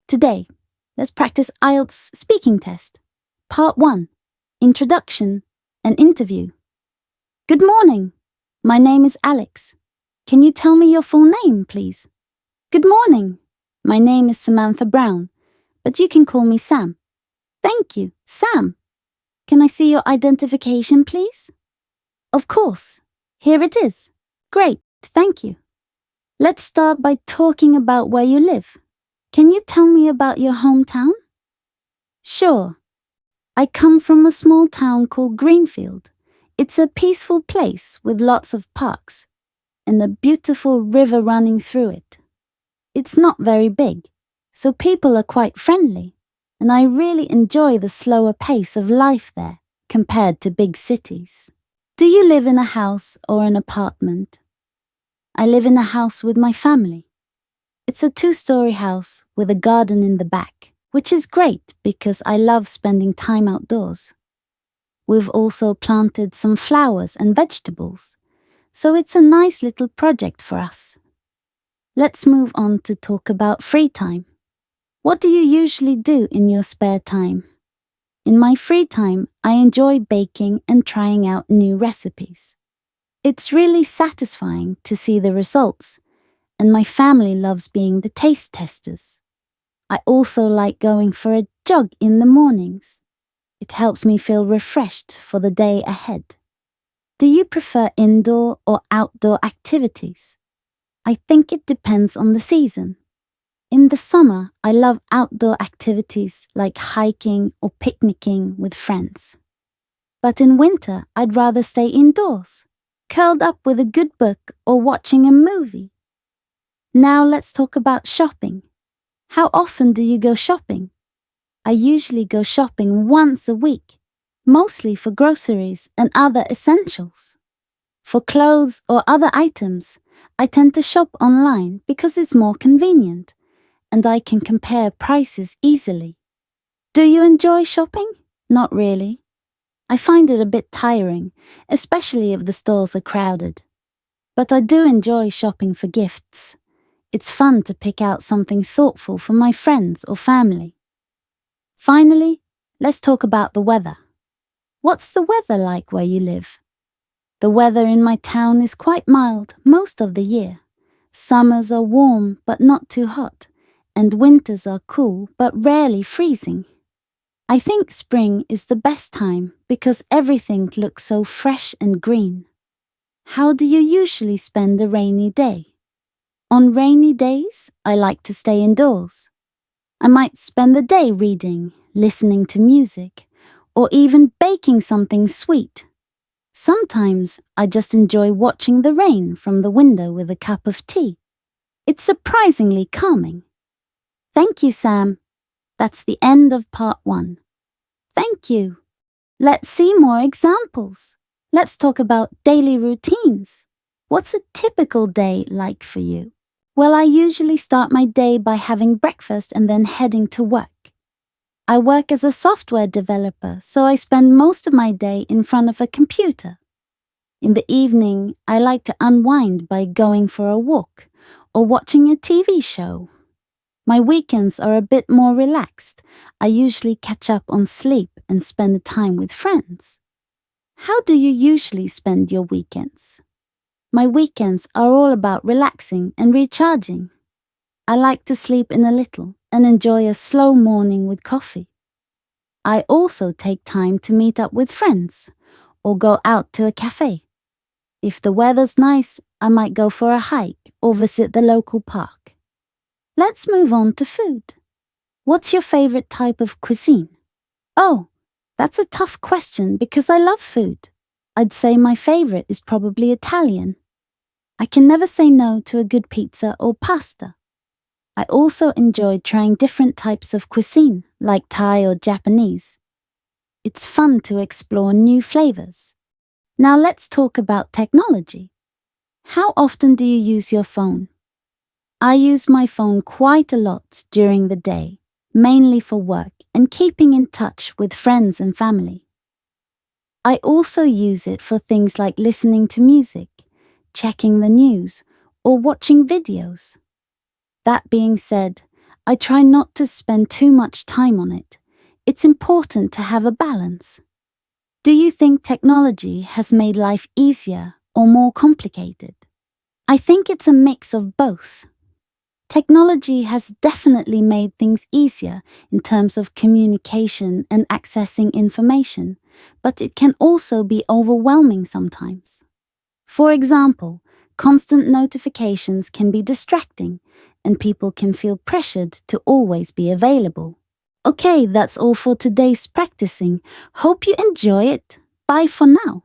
Today, let's practice IELTS speaking test. Part 1. Introduction and interview. Good morning. My name is Alex. Can you tell me your full name, please? Good morning. My name is Samantha Brown, but you can call me Sam. Thank you, Sam. Can I see your identification, please? Of course. Here it is. Great, thank you. Let's start by talking about where you live. Can you tell me about your hometown? Sure. I come from a small town called Greenfield. It's a peaceful place with lots of parks and a beautiful river running through it. It's not very big, so people are quite friendly, and I really enjoy the slower pace of life there compared to big cities. Do you live in a house or an apartment? I live in a house with my family. It's a 2-story house with a garden in the back, which is great because I love spending time outdoors. We've also planted some flowers and vegetables, so it's a nice little project for us. Let's move on to talk about free time. What do you usually do in your spare time? In my free time, I enjoy baking and trying out new recipes. It's really satisfying to see the results, and my family loves being the taste testers. I also like going for a jog in the mornings. It helps me feel refreshed for the day ahead. Do you prefer indoor or outdoor activities? I think it depends on the season. In the summer, I love outdoor activities like hiking or picnicking with friends. But in winter, I'd rather stay indoors, curled up with a good book or watching a movie. Now let's talk about shopping. How often do you go shopping? I usually go shopping once a week, mostly for groceries and other essentials. For clothes or other items, I tend to shop online because it's more convenient, and I can compare prices easily. Do you enjoy shopping? Not really. I find it a bit tiring, especially if the stores are crowded. But I do enjoy shopping for gifts. It's fun to pick out something thoughtful for my friends or family. Finally, let's talk about the weather. What's the weather like where you live? The weather in my town is quite mild most of the year. Summers are warm but not too hot, and winters are cool but rarely freezing. I think spring is the best time because everything looks so fresh and green. How do you usually spend a rainy day? On rainy days, I like to stay indoors. I might spend the day reading, listening to music, or even baking something sweet. Sometimes I just enjoy watching the rain from the window with a cup of tea. It's surprisingly calming. Thank you, Sam. That's the end of part 1. Thank you. Let's see more examples. Let's talk about daily routines. What's a typical day like for you? Well, I usually start my day by having breakfast and then heading to work. I work as a software developer, so I spend most of my day in front of a computer. In the evening, I like to unwind by going for a walk or watching a TV show. My weekends are a bit more relaxed. I usually catch up on sleep and spend time with friends. How do you usually spend your weekends? My weekends are all about relaxing and recharging. I like to sleep in a little and enjoy a slow morning with coffee. I also take time to meet up with friends or go out to a cafe. If the weather's nice, I might go for a hike or visit the local park. Let's move on to food. What's your favorite type of cuisine? Oh, that's a tough question because I love food. I'd say my favorite is probably Italian. I can never say no to a good pizza or pasta. I also enjoy trying different types of cuisine, like Thai or Japanese. It's fun to explore new flavors. Now let's talk about technology. How often do you use your phone? I use my phone quite a lot during the day, mainly for work and keeping in touch with friends and family. I also use it for things like listening to music, checking the news, or watching videos. That being said, I try not to spend too much time on it. It's important to have a balance. Do you think technology has made life easier or more complicated? I think it's a mix of both. Technology has definitely made things easier in terms of communication and accessing information, but it can also be overwhelming sometimes. For example, constant notifications can be distracting, and people can feel pressured to always be available. Okay, that's all for today's practicing. Hope you enjoy it. Bye for now.